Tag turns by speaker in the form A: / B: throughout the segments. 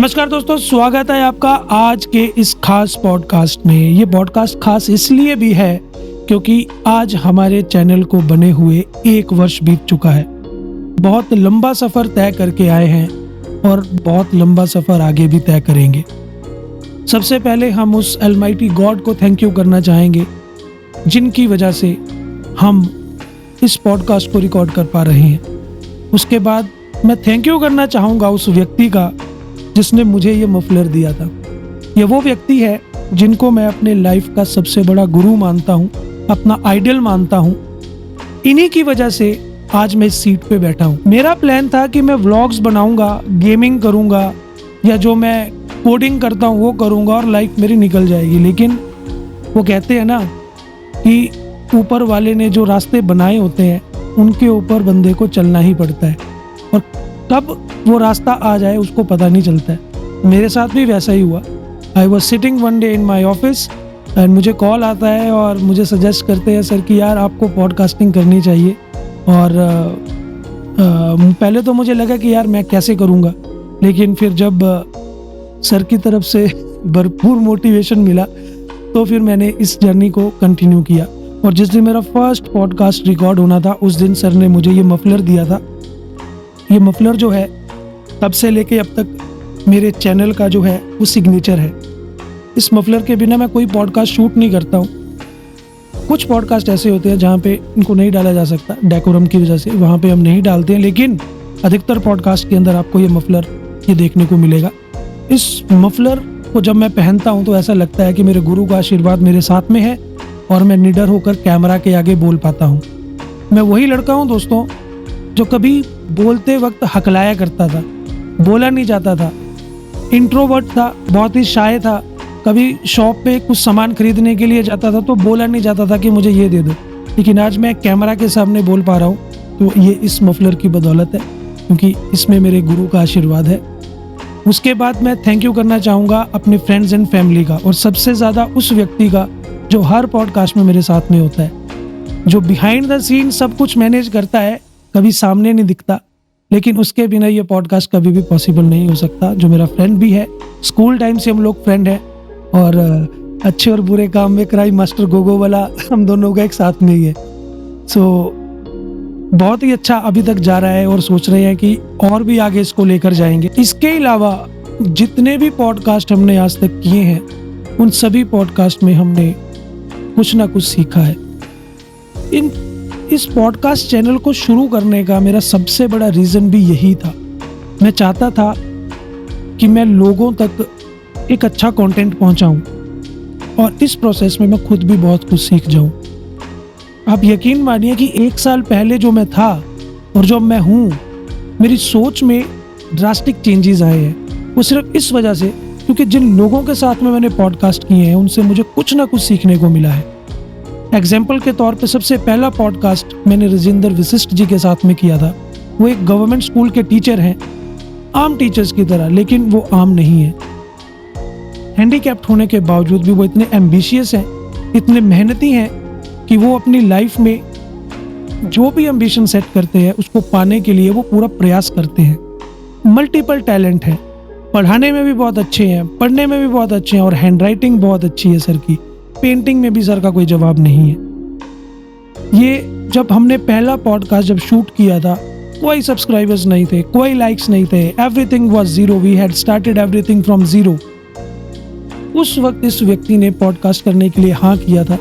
A: नमस्कार दोस्तों, स्वागत है आपका आज के इस खास पॉडकास्ट में। ये पॉडकास्ट खास इसलिए भी है क्योंकि आज हमारे चैनल को बने हुए 1 वर्ष बीत चुका है। बहुत लंबा सफ़र तय करके आए हैं और बहुत लंबा सफ़र आगे भी तय करेंगे। सबसे पहले हम उस अलमाइटी गॉड को थैंक यू करना चाहेंगे जिनकी वजह से हम इस पॉडकास्ट को रिकॉर्ड कर पा रहे हैं। उसके बाद मैं थैंक यू करना चाहूँगा उस व्यक्ति का जिसने मुझे ये मफलर दिया था। ये वो व्यक्ति है जिनको मैं अपने लाइफ का सबसे बड़ा गुरु मानता हूँ, अपना आइडल मानता हूँ। इन्हीं की वजह से आज मैं इस सीट पे बैठा हूँ। मेरा प्लान था कि मैं व्लॉग्स बनाऊंगा, गेमिंग करूंगा या जो मैं कोडिंग करता हूँ वो करूंगा और लाइफ मेरी निकल जाएगी। लेकिन वो कहते हैं ना कि ऊपर वाले ने जो रास्ते बनाए होते हैं उनके ऊपर बंदे को चलना ही पड़ता है और कब वो रास्ता आ जाए उसको पता नहीं चलता है। मेरे साथ भी वैसा ही हुआ। I was sitting one day in my office and मुझे कॉल आता है और मुझे सजेस्ट करते हैं सर कि यार आपको पॉडकास्टिंग करनी चाहिए। और पहले तो मुझे लगा कि यार मैं कैसे करूँगा, लेकिन फिर जब सर की तरफ से भरपूर मोटिवेशन मिला तो फिर मैंने इस जर्नी को कंटिन्यू किया। और जिस दिन मेरा फर्स्ट पॉडकास्ट रिकॉर्ड होना था उस दिन सर ने मुझे ये मफलर दिया था। ये मफलर जो है तब से लेके अब तक मेरे चैनल का जो है वो सिग्नेचर है। इस मफलर के बिना मैं कोई पॉडकास्ट शूट नहीं करता हूँ। कुछ पॉडकास्ट ऐसे होते हैं जहाँ पे इनको नहीं डाला जा सकता डेकोरम की वजह से, वहाँ पे हम नहीं डालते हैं, लेकिन अधिकतर पॉडकास्ट के अंदर आपको ये मफलर ये देखने को मिलेगा। इस मफलर को जब मैं पहनता हूँ तो ऐसा लगता है कि मेरे गुरु का आशीर्वाद मेरे साथ में है और मैं निडर होकर कैमरा के आगे बोल पाता हूँ। मैं वही लड़का हूँ दोस्तों जो कभी बोलते वक्त हकलाया करता था, बोला नहीं जाता था, इंट्रोवर्ट था, बहुत ही शाय था। कभी शॉप पे कुछ सामान खरीदने के लिए जाता था तो बोला नहीं जाता था कि मुझे ये दे दो, लेकिन आज मैं कैमरा के सामने बोल पा रहा हूँ तो ये इस मफलर की बदौलत है, क्योंकि इसमें मेरे गुरु का आशीर्वाद है। उसके बाद मैं थैंक यू करना चाहूँगा अपने फ्रेंड्स एंड फैमिली का, और सबसे ज़्यादा उस व्यक्ति का जो हर पॉडकास्ट में मेरे साथ में होता है, जो बिहाइंड द सीन सब कुछ मैनेज करता है, कभी सामने नहीं दिखता, लेकिन उसके बिना ये पॉडकास्ट कभी भी पॉसिबल नहीं हो सकता। जो मेरा फ्रेंड भी है, स्कूल टाइम से हम लोग फ्रेंड हैं और अच्छे और बुरे काम में क्राइम मास्टर गोगो वाला हम दोनों का एक साथ में ही है। सो बहुत ही अच्छा अभी तक जा रहा है और सोच रहे हैं कि और भी आगे इसको लेकर जाएंगे। इसके अलावा जितने भी पॉडकास्ट हमने आज तक किए हैं उन सभी पॉडकास्ट में हमने कुछ ना कुछ सीखा है। इस पॉडकास्ट चैनल को शुरू करने का मेरा सबसे बड़ा रीज़न भी यही था। मैं चाहता था कि मैं लोगों तक एक अच्छा कंटेंट पहुंचाऊं और इस प्रोसेस में मैं खुद भी बहुत कुछ सीख जाऊं। आप यकीन मानिए कि 1 साल पहले जो मैं था और जो मैं हूं, मेरी सोच में ड्रास्टिक चेंजेस आए हैं। वो सिर्फ इस वजह से क्योंकि जिन लोगों के साथ में मैंने पॉडकास्ट किए हैं उनसे मुझे कुछ ना कुछ सीखने को मिला है। एग्जाम्पल के तौर पे सबसे पहला पॉडकास्ट मैंने राजेंद्र वशिष्ठ जी के साथ में किया था। वो एक गवर्नमेंट स्कूल के टीचर हैं, आम टीचर्स की तरह, लेकिन वो आम नहीं है। हैंडीकैप्ट होने के बावजूद भी वो इतने एम्बिशियस हैं, इतने मेहनती हैं कि वो अपनी लाइफ में जो भी एम्बिशन सेट करते हैं उसको पाने के लिए वो पूरा प्रयास करते हैं। मल्टीपल टैलेंट है, पढ़ाने में भी बहुत अच्छे हैं, पढ़ने में भी बहुत अच्छे हैं और हैंड राइटिंग बहुत अच्छी है सर की। पेंटिंग में भी सर का कोई जवाब नहीं है। ये जब हमने पहला पॉडकास्ट जब शूट किया था कोई सब्सक्राइबर्स नहीं थे, कोई लाइक्स नहीं थे, everything was zero, we had started everything from zero. उस वक्त इस व्यक्ति ने पॉडकास्ट करने के लिए हाँ किया था।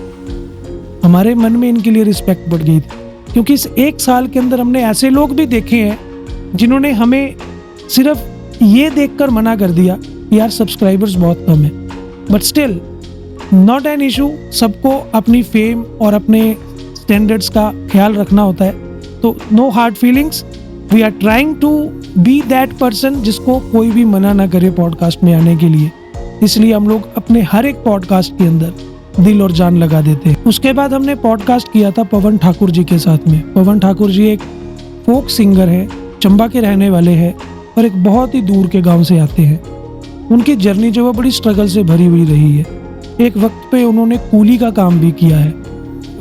A: हमारे मन में इनके लिए रिस्पेक्ट बढ़ गई थी, क्योंकि इस 1 साल के अंदर हमने ऐसे लोग भी देखे हैं जिन्होंने हमें सिर्फ ये देखकर मना कर दिया कि यार सब्सक्राइबर्स बहुत कम है, but still not an issue. सबको अपनी फेम और अपने स्टैंडर्ड्स का ख्याल रखना होता है, तो no hard feelings. We are trying to be that person जिसको कोई भी मना ना करे पॉडकास्ट में आने के लिए। इसलिए हम लोग अपने हर एक पॉडकास्ट के अंदर दिल और जान लगा देते हैं। उसके बाद हमने पॉडकास्ट किया था पवन ठाकुर जी के साथ में। पवन ठाकुर जी एक फोक सिंगर है, चंबा के रहने वाले हैं और एक बहुत ही दूर के गाँव से आते हैं। उनकी जर्नी जो है बड़ी स्ट्रगल से भरी हुई रही है। एक वक्त पे उन्होंने कूली का काम भी किया है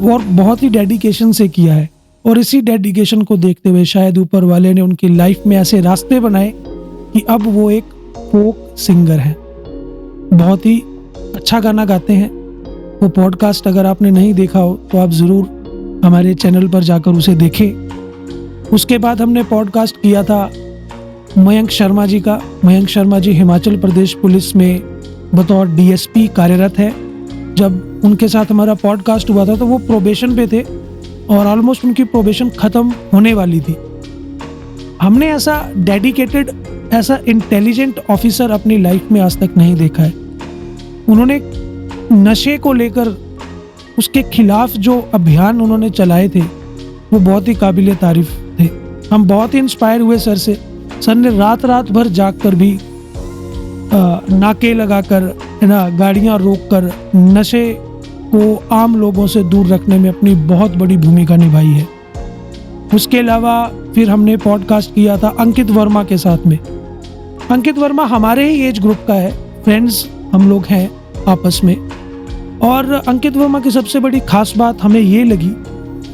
A: और बहुत ही डेडिकेशन से किया है, और इसी डेडिकेशन को देखते हुए शायद ऊपर वाले ने उनकी लाइफ में ऐसे रास्ते बनाए कि अब वो एक फोक सिंगर हैं, बहुत ही अच्छा गाना गाते हैं। वो पॉडकास्ट अगर आपने नहीं देखा हो तो आप ज़रूर हमारे चैनल पर जाकर उसे देखें। उसके बाद हमने पॉडकास्ट किया था मयंक शर्मा जी का। मयंक शर्मा जी हिमाचल प्रदेश पुलिस में बतौर डीएसपी कार्यरत है। जब उनके साथ हमारा पॉडकास्ट हुआ था तो वो प्रोबेशन पे थे और ऑलमोस्ट उनकी प्रोबेशन ख़त्म होने वाली थी। हमने ऐसा डेडिकेटेड, ऐसा इंटेलिजेंट ऑफिसर अपनी लाइफ में आज तक नहीं देखा है। उन्होंने नशे को लेकर उसके खिलाफ जो अभियान उन्होंने चलाए थे वो बहुत ही काबिले तारीफ थे। हम बहुत ही इंस्पायर हुए सर से। सर ने रात रात भर जाग कर भी नाके लगाकर, है ना, गाड़ियां रोककर नशे को आम लोगों से दूर रखने में अपनी बहुत बड़ी भूमिका निभाई है। उसके अलावा फिर हमने पॉडकास्ट किया था अंकित वर्मा के साथ में। अंकित वर्मा हमारे ही एज ग्रुप का है, फ्रेंड्स हम लोग हैं आपस में। और अंकित वर्मा की सबसे बड़ी खास बात हमें ये लगी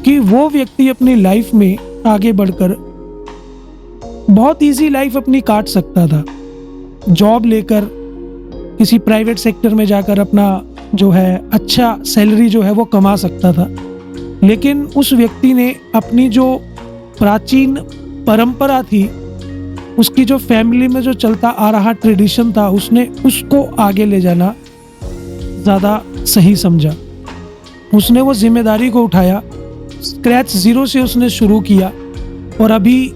A: कि वो व्यक्ति अपनी लाइफ में आगे बढ़कर बहुत इजी लाइफ अपनी काट सकता था। जॉब लेकर किसी प्राइवेट सेक्टर में जाकर अपना जो है अच्छा सैलरी जो है वो कमा सकता था, लेकिन उस व्यक्ति ने अपनी जो प्राचीन परंपरा थी, उसकी जो फैमिली में जो चलता आ रहा ट्रेडिशन था, उसने उसको आगे ले जाना ज़्यादा सही समझा। उसने वो जिम्मेदारी को उठाया, स्क्रैच ज़ीरो से उसने शुरू किया और अभी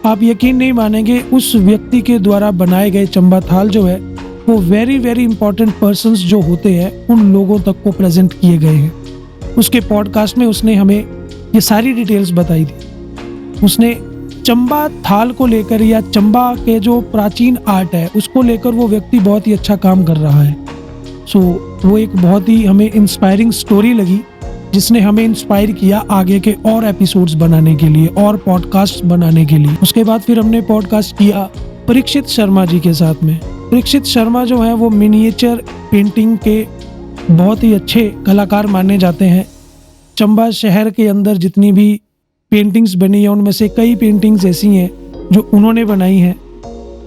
A: आप यकीन नहीं मानेंगे, उस व्यक्ति के द्वारा बनाए गए चंबा थाल जो है वो वेरी वेरी इंपॉर्टेंट पर्सन्स जो होते हैं उन लोगों तक को प्रेजेंट किए गए हैं। उसके पॉडकास्ट में उसने हमें ये सारी डिटेल्स बताई थी। उसने चंबा थाल को लेकर या चंबा के जो प्राचीन आर्ट है उसको लेकर वो व्यक्ति बहुत ही अच्छा काम कर रहा है। सो वो एक बहुत ही हमें इंस्पायरिंग स्टोरी लगी, जिसने हमें इंस्पायर किया आगे के और एपिसोड्स बनाने के लिए और पॉडकास्ट बनाने के लिए। उसके बाद फिर हमने पॉडकास्ट किया परीक्षित शर्मा जी के साथ में। परीक्षित शर्मा जो है वो मिनिएचर पेंटिंग के बहुत ही अच्छे कलाकार माने जाते हैं। चंबा शहर के अंदर जितनी भी पेंटिंग्स बनी है उनमें से कई पेंटिंग्स ऐसी हैं जो उन्होंने बनाई हैं।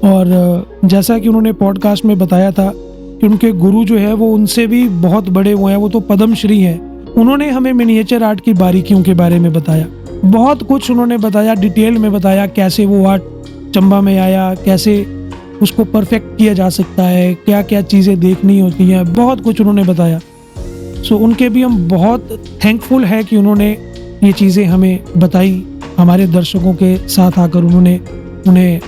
A: और जैसा कि उन्होंने पॉडकास्ट में बताया था कि उनके गुरु जो है वो उनसे भी बहुत बड़े हुए हैं, वो तो पद्मश्री हैं। उन्होंने हमें मिनिएचर आर्ट की बारीकियों के बारे में बताया, बहुत कुछ उन्होंने बताया, डिटेल में बताया कैसे वो आर्ट चंबा में आया, कैसे उसको परफेक्ट किया जा सकता है, क्या क्या चीज़ें देखनी होती हैं, बहुत कुछ उन्होंने बताया। सो उनके भी हम बहुत थैंकफुल है कि उन्होंने ये चीज़ें हमें बताई, हमारे दर्शकों के साथ आकर उन्होंने उन्हें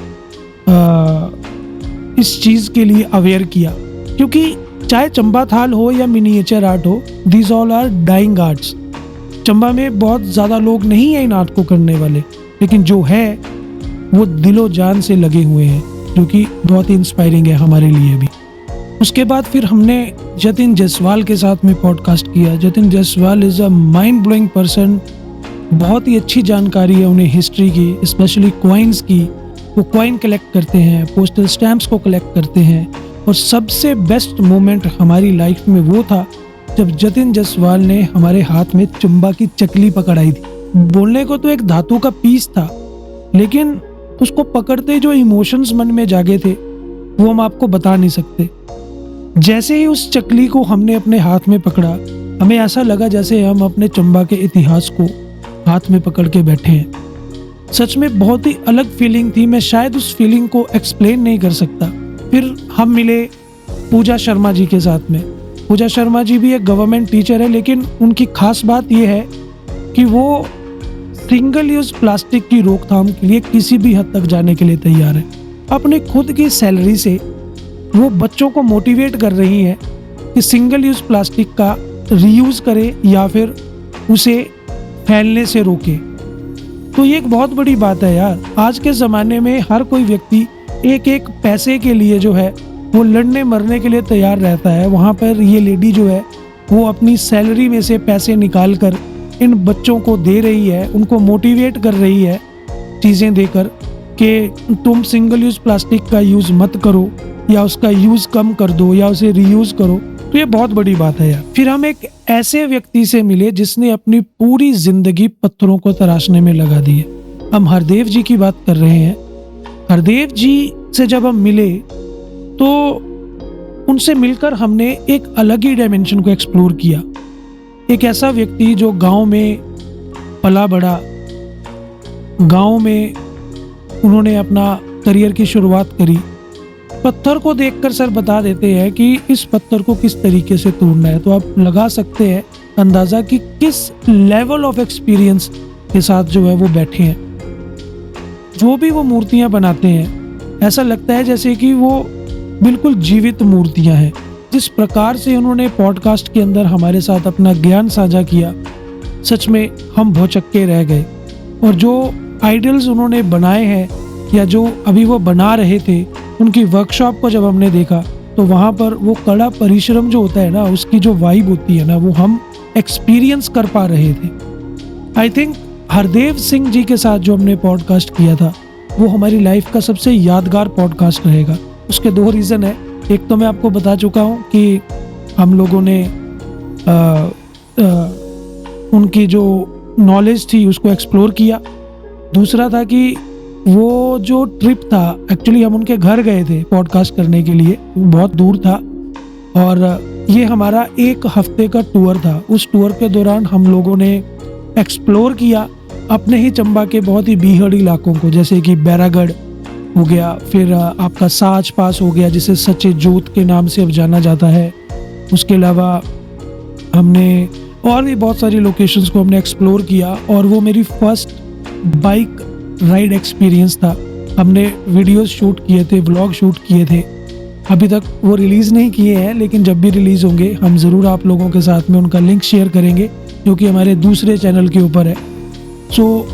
A: इस चीज़ के लिए अवेयर किया। क्योंकि चाहे चंबा थाल हो या मिनिएचर आर्ट हो, these all are dying arts. Chamba में बहुत ज़्यादा लोग नहीं हैं इन आर्ट को करने वाले, लेकिन जो है वो दिलो जान से लगे हुए हैं, जो कि बहुत ही इंस्पायरिंग है हमारे लिए भी। उसके बाद फिर हमने जतिन जायसवाल के साथ में पॉडकास्ट किया। Jatin Jaiswal is a mind blowing person. बहुत ही अच्छी जानकारी है उन्हें हिस्ट्री की, स्पेशली कॉइन्स की। वो कॉइन कलेक्ट करते हैं, पोस्टल स्टैम्प्स को कलेक्ट करते हैं। और सबसे बेस्ट मोमेंट हमारी लाइफ में वो था जब जतिन जायसवाल ने हमारे हाथ में चंबा की चकली पकड़ाई थी। बोलने को तो एक धातु का पीस था, लेकिन उसको पकड़ते जो इमोशंस मन में जागे थे वो हम आपको बता नहीं सकते। जैसे ही उस चकली को हमने अपने हाथ में पकड़ा, हमें ऐसा लगा जैसे हम अपने चंबा के इतिहास को हाथ में पकड़ के बैठे हैं। सच में बहुत ही अलग फीलिंग थी। मैं शायद उस फीलिंग को एक्सप्लेन नहीं कर सकता। फिर हम मिले पूजा शर्मा जी के साथ में। पूजा शर्मा जी भी एक गवर्नमेंट टीचर है, लेकिन उनकी खास बात यह है कि वो सिंगल यूज प्लास्टिक की रोकथाम के लिए किसी भी हद तक जाने के लिए तैयार है। अपने खुद की सैलरी से वो बच्चों को मोटिवेट कर रही हैं कि सिंगल यूज प्लास्टिक का रीयूज करे या फिर उसे फैलने से रोके। तो ये एक बहुत बड़ी बात है यार। आज के ज़माने में हर कोई व्यक्ति एक एक पैसे के लिए जो है वो लड़ने मरने के लिए तैयार रहता है। वहाँ पर ये लेडी जो है वो अपनी सैलरी में से पैसे निकाल कर इन बच्चों को दे रही है, उनको मोटिवेट कर रही है चीज़ें देकर कि तुम सिंगल यूज़ प्लास्टिक का यूज़ मत करो या उसका यूज़ कम कर दो या उसे रीयूज़ करो। तो ये बहुत बड़ी बात है यार। फिर हम एक ऐसे व्यक्ति से मिले जिसने अपनी पूरी जिंदगी पत्थरों को तराशने में लगा दी है। हम हरदेव जी की बात कर रहे हैं। हरदेव जी से जब हम मिले तो उनसे मिलकर हमने एक अलग ही डायमेंशन को एक्सप्लोर किया। एक ऐसा व्यक्ति जो गांव में पला बड़ा, गांव में उन्होंने अपना करियर की शुरुआत करी। पत्थर को देखकर सर बता देते हैं कि इस पत्थर को किस तरीके से तोड़ना है। तो आप लगा सकते हैं अंदाज़ा कि किस लेवल ऑफ एक्सपीरियंस के साथ जो है वो बैठे हैं। जो भी वो मूर्तियां बनाते हैं ऐसा लगता है जैसे कि वो बिल्कुल जीवित मूर्तियां हैं। जिस प्रकार से उन्होंने पॉडकास्ट के अंदर हमारे साथ अपना ज्ञान साझा किया, सच में हम भौचक्के रह गए। और जो आइडल्स उन्होंने बनाए हैं या जो अभी वो बना रहे थे, उनकी वर्कशॉप को जब हमने देखा तो वहाँ पर वो कड़ा परिश्रम जो होता है ना, उसकी जो वाइब होती है ना, वो हम एक्सपीरियंस कर पा रहे थे। आई थिंक हरदेव सिंह जी के साथ जो हमने पॉडकास्ट किया था वो हमारी लाइफ का सबसे यादगार पॉडकास्ट रहेगा। उसके 2 रीज़न है। एक तो मैं आपको बता चुका हूँ कि हम लोगों ने उनकी जो नॉलेज थी उसको एक्सप्लोर किया। दूसरा था कि वो जो ट्रिप था, एक्चुअली हम उनके घर गए थे पॉडकास्ट करने के लिए, बहुत दूर था और ये हमारा 1 हफ्ते का टूर था। उस टूर के दौरान हम लोगों ने एक्सप्लोर किया अपने ही चंबा के बहुत ही बीहड़ इलाकों को, जैसे कि बैरागढ़ हो गया, फिर आपका साच पास हो गया जिसे सच्चे जोत के नाम से अब जाना जाता है। उसके अलावा हमने और भी बहुत सारी लोकेशंस को हमने एक्सप्लोर किया और वो मेरी फर्स्ट बाइक राइड एक्सपीरियंस था। हमने वीडियोस शूट किए थे, व्लॉग शूट किए थे। अभी तक वो रिलीज़ नहीं किए हैं, लेकिन जब भी रिलीज़ होंगे हम ज़रूर आप लोगों के साथ में उनका लिंक शेयर करेंगे, जो कि हमारे दूसरे चैनल के ऊपर है। सो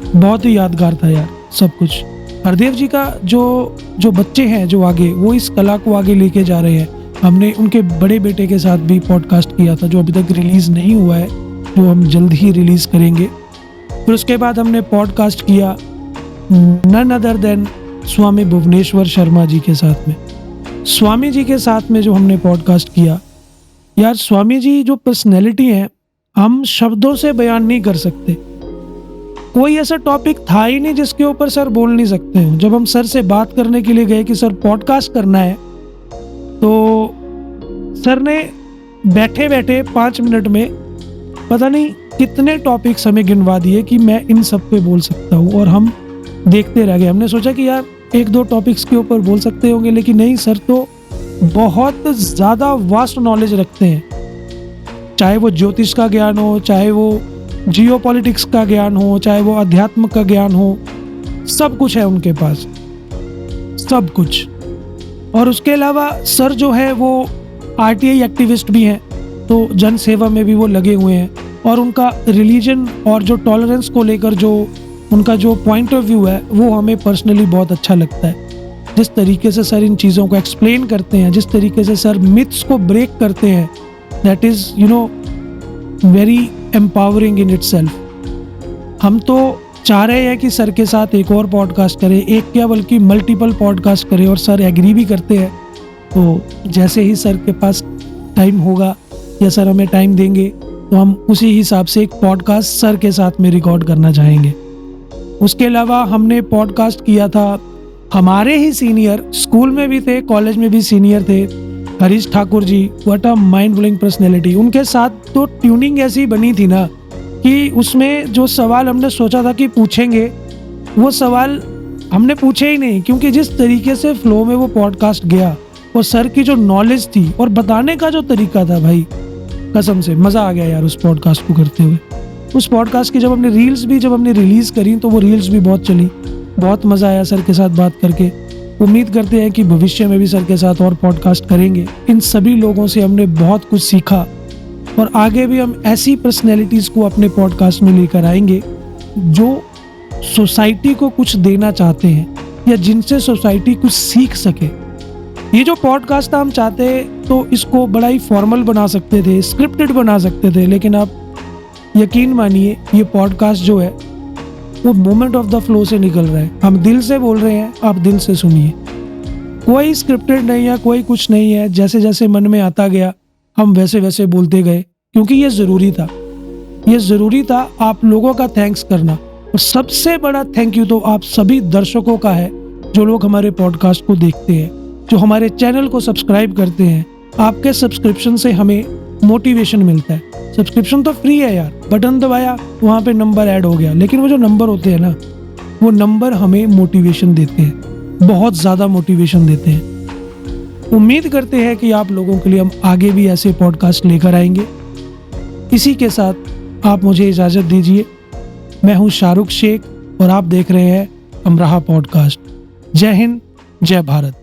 A: बहुत ही यादगार था यार सब कुछ। हरदेव जी का जो बच्चे हैं जो आगे, वो इस कला को आगे लेके जा रहे हैं। हमने उनके बड़े बेटे के साथ भी पॉडकास्ट किया था जो अभी तक रिलीज़ नहीं हुआ है, जो हम जल्द ही रिलीज़ करेंगे। फिर उसके बाद हमने पॉडकास्ट किया नन अदर देन स्वामी भुवनेश्वर शर्मा जी के साथ में। स्वामी जी के साथ में जो हमने पॉडकास्ट किया, यार स्वामी जी जो पर्सनैलिटी है हम शब्दों से बयान नहीं कर सकते। कोई ऐसा टॉपिक था ही नहीं जिसके ऊपर सर बोल नहीं सकते हैं। जब हम सर से बात करने के लिए गए कि सर पॉडकास्ट करना है, तो सर ने बैठे बैठे 5 मिनट में पता नहीं कितने टॉपिक्स हमें गिनवा दिए कि मैं इन सब पे बोल सकता हूँ, और हम देखते रह गए। हमने सोचा कि यार 1-2 टॉपिक्स के ऊपर बोल सकते होंगे, लेकिन नहीं, सर तो बहुत ज़्यादा वास्ट नॉलेज रखते हैं। चाहे वो ज्योतिष का ज्ञान हो, चाहे वो जियोपॉलिटिक्स का ज्ञान हो, चाहे वो अध्यात्म का ज्ञान हो, सब कुछ है उनके पास, सब कुछ। और उसके अलावा सर जो है वो आरटीआई एक्टिविस्ट भी हैं, तो जन सेवा में भी वो लगे हुए हैं। और उनका रिलीजन और जो टॉलरेंस को लेकर जो उनका जो पॉइंट ऑफ व्यू है वो हमें पर्सनली बहुत अच्छा लगता है। जिस तरीके से सर इन चीज़ों को एक्सप्लेन करते हैं, जिस तरीके से सर मिथ्स को ब्रेक करते हैं, that is very empowering in itself. हम तो चाह रहे हैं कि सर के साथ एक और पॉडकास्ट करें, एक क्या बल्कि मल्टीपल पॉडकास्ट करें, और सर एग्री भी करते हैं। तो जैसे ही सर के पास टाइम होगा या सर हमें टाइम देंगे तो हम उसी हिसाब से एक पॉडकास्ट सर के साथ में रिकॉर्ड करना चाहेंगे। उसके अलावा हमने पॉडकास्ट किया था, हमारे ही सीनियर, स्कूल में भी थे, कॉलेज में भी सीनियर थे, Harish Thakur ji. What a mind blowing personality. उनके साथ तो ट्यूनिंग ऐसी बनी थी ना कि उसमें जो सवाल हमने सोचा था कि पूछेंगे, वो सवाल हमने पूछे ही नहीं, क्योंकि जिस तरीके से फ्लो में वो पॉडकास्ट गया और सर की जो नॉलेज थी और बताने का जो तरीका था, भाई कसम से मज़ा आ गया यार उस पॉडकास्ट को करते हुए। उस पॉडकास्ट की जब हमने रिलीज़ करी तो वो रील्स भी बहुत चली, बहुत मज़ा आया सर के साथ बात करके। उम्मीद करते हैं कि भविष्य में भी सर के साथ और पॉडकास्ट करेंगे। इन सभी लोगों से हमने बहुत कुछ सीखा और आगे भी हम ऐसी पर्सनैलिटीज़ को अपने पॉडकास्ट में लेकर आएंगे जो सोसाइटी को कुछ देना चाहते हैं या जिनसे सोसाइटी कुछ सीख सके। ये जो पॉडकास्ट हम चाहते तो इसको बड़ा ही फॉर्मल बना सकते थे, स्क्रिप्टेड बना सकते थे, लेकिन आप यकीन मानिए ये पॉडकास्ट जो है वो मोमेंट ऑफ द फ्लो से निकल रहा है। हम दिल से बोल रहे हैं, आप दिल से सुनिए। कोई स्क्रिप्टेड नहीं है, कोई कुछ नहीं है, जैसे जैसे मन में आता गया हम वैसे वैसे बोलते गए, क्योंकि ये ज़रूरी था। ये ज़रूरी था आप लोगों का थैंक्स करना, और सबसे बड़ा थैंक यू तो आप सभी दर्शकों का है जो लोग हमारे पॉडकास्ट को देखते हैं। जो हमारे चैनल को सब्सक्राइब करते हैं, आपके सब्सक्रिप्शन से हमें मोटिवेशन मिलता है। सब्सक्रिप्शन तो फ्री है यार, बटन दबाया वहाँ पे नंबर ऐड हो गया, लेकिन वो जो नंबर होते हैं ना, वो नंबर हमें मोटिवेशन देते हैं, बहुत ज़्यादा मोटिवेशन देते हैं। उम्मीद करते हैं कि आप लोगों के लिए हम आगे भी ऐसे पॉडकास्ट लेकर आएंगे। इसी के साथ आप मुझे इजाज़त दीजिए। मैं हूँ शाहरुख शेख और आप देख रहे हैं अमराहा पॉडकास्ट। जय हिंद, जय भारत।